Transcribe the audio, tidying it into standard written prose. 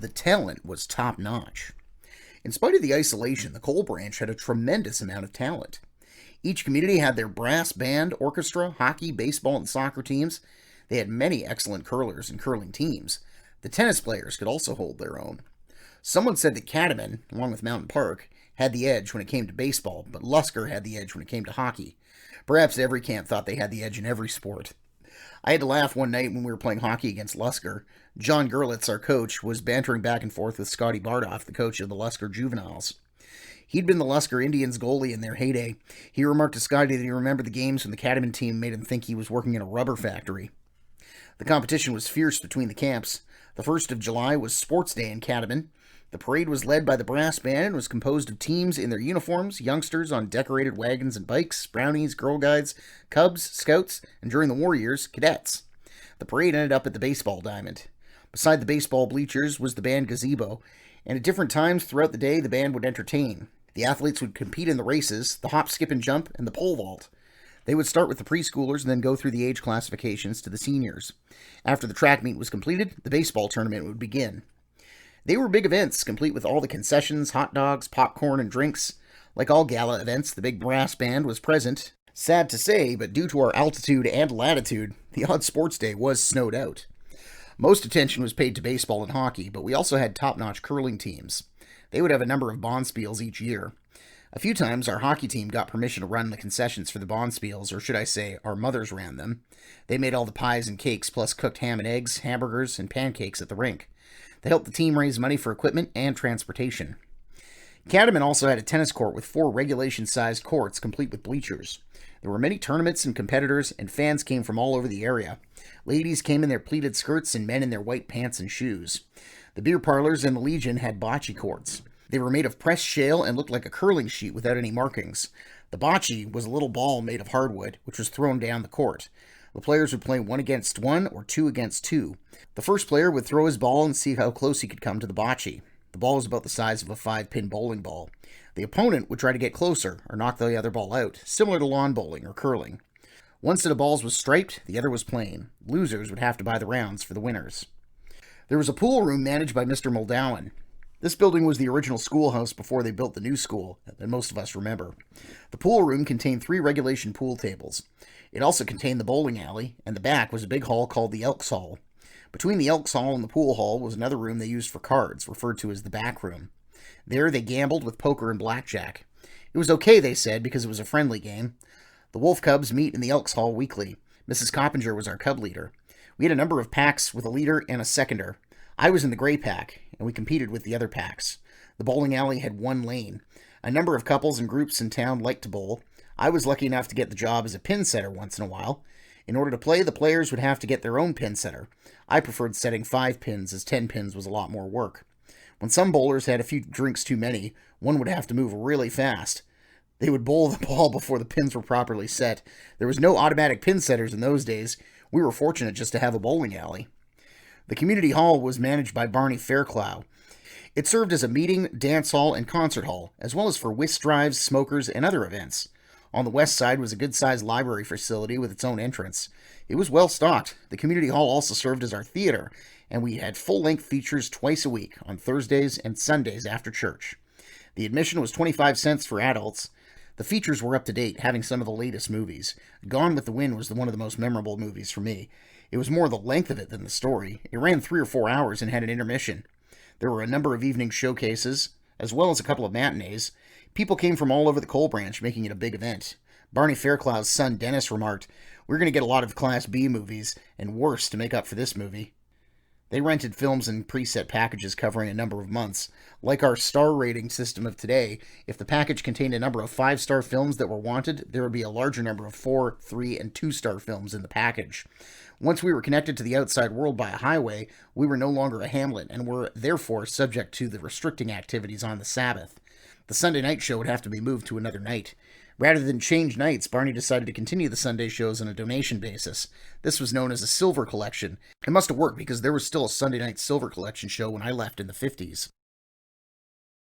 The talent was top notch. In spite of the isolation, the Coal Branch had a tremendous amount of talent. Each community had their brass band, orchestra, hockey, baseball, and soccer teams. They had many excellent curlers and curling teams. The tennis players could also hold their own. Someone said that Catamount, along with Mountain Park, had the edge when it came to baseball, but Lusker had the edge when it came to hockey. Perhaps every camp thought they had the edge in every sport. I had to laugh one night when we were playing hockey against Lusker. John Gerlitz, our coach, was bantering back and forth with Scotty Bardoff, the coach of the Lusker Juveniles. He'd been the Lusker Indians goalie in their heyday. He remarked to Scotty that he remembered the games when the Catamount team made him think he was working in a rubber factory. The competition was fierce between the camps. The 1st of July was Sports Day in Catamount. The parade was led by the brass band and was composed of teams in their uniforms, youngsters on decorated wagons and bikes, brownies, Girl Guides, Cubs, Scouts, and during the war years, cadets. The parade ended up at the baseball diamond. Beside the baseball bleachers was the band gazebo, and at different times throughout the day the band would entertain. The athletes would compete in the races, the hop, skip, and jump, and the pole vault. They would start with the preschoolers and then go through the age classifications to the seniors. After the track meet was completed, the baseball tournament would begin. They were big events, complete with all the concessions, hot dogs, popcorn, and drinks. Like all gala events, the big brass band was present. Sad to say, but due to our altitude and latitude, the odd sports day was snowed out. Most attention was paid to baseball and hockey, but we also had top-notch curling teams. They would have a number of bonspiels each year. A few times, our hockey team got permission to run the concessions for the bonspiels, or should I say, our mothers ran them. They made all the pies and cakes, plus cooked ham and eggs, hamburgers, and pancakes at the rink. They helped the team raise money for equipment and transportation. Catamount also had a tennis court with 4 regulation-sized courts, complete with bleachers. There were many tournaments and competitors, and fans came from all over the area. Ladies came in their pleated skirts and men in their white pants and shoes. The beer parlors and the Legion had bocce courts. They were made of pressed shale and looked like a curling sheet without any markings. The bocce was a little ball made of hardwood, which was thrown down the court. The players would play 1 against 1 or 2 against 2. The first player would throw his ball and see how close he could come to the bocce. The ball was about the size of a 5-pin bowling ball. The opponent would try to get closer or knock the other ball out, similar to lawn bowling or curling. One set of balls was striped, the other was plain. Losers would have to buy the rounds for the winners. There was a pool room managed by Mr. Muldowan. This building was the original schoolhouse before they built the new school, that most of us remember. The pool room contained 3 regulation pool tables. It also contained the bowling alley, and the back was a big hall called the Elks Hall. Between the Elks Hall and the pool hall was another room they used for cards, referred to as the back room. There they gambled with poker and blackjack. It was okay, they said, because it was a friendly game. The Wolf Cubs meet in the Elks Hall weekly. Mrs. Coppinger was our cub leader. We had a number of packs with a leader and a seconder. I was in the gray pack, and we competed with the other packs. The bowling alley had 1 lane. A number of couples and groups in town liked to bowl. I was lucky enough to get the job as a pin setter once in a while. In order to play, the players would have to get their own pin setter. I preferred setting 5 pins, as 10 pins was a lot more work. When some bowlers had a few drinks too many, one would have to move really fast. They would bowl the ball before the pins were properly set. There was no automatic pin setters in those days. We were fortunate just to have a bowling alley. The community hall was managed by Barney Fairclough. It served as a meeting, dance hall, and concert hall, as well as for whist drives, smokers, and other events. On the west side was a good-sized library facility with its own entrance. It was well stocked. The community hall also served as our theater, and we had full-length features twice a week, on Thursdays and Sundays after church. The admission was 25 cents for adults. The features were up to date, having some of the latest movies. Gone with the Wind was one of the most memorable movies for me. It was more the length of it than the story. It ran 3 or 4 hours and had an intermission. There were a number of evening showcases, as well as a couple of matinees. People came from all over the Coal Branch, making it a big event. Barney Fairclough's son Dennis remarked, "We're going to get a lot of Class B movies, and worse to make up for this movie." They rented films in preset packages covering a number of months. Like our star rating system of today, if the package contained a number of 5-star films that were wanted, there would be a larger number of 4, 3, and 2-star films in the package. Once we were connected to the outside world by a highway, we were no longer a hamlet and were therefore subject to the restricting activities on the Sabbath. The Sunday night show would have to be moved to another night. Rather than change nights, Barney decided to continue the Sunday shows on a donation basis. This was known as a Silver Collection. It must have worked because there was still a Sunday night Silver Collection show when I left in the 50s.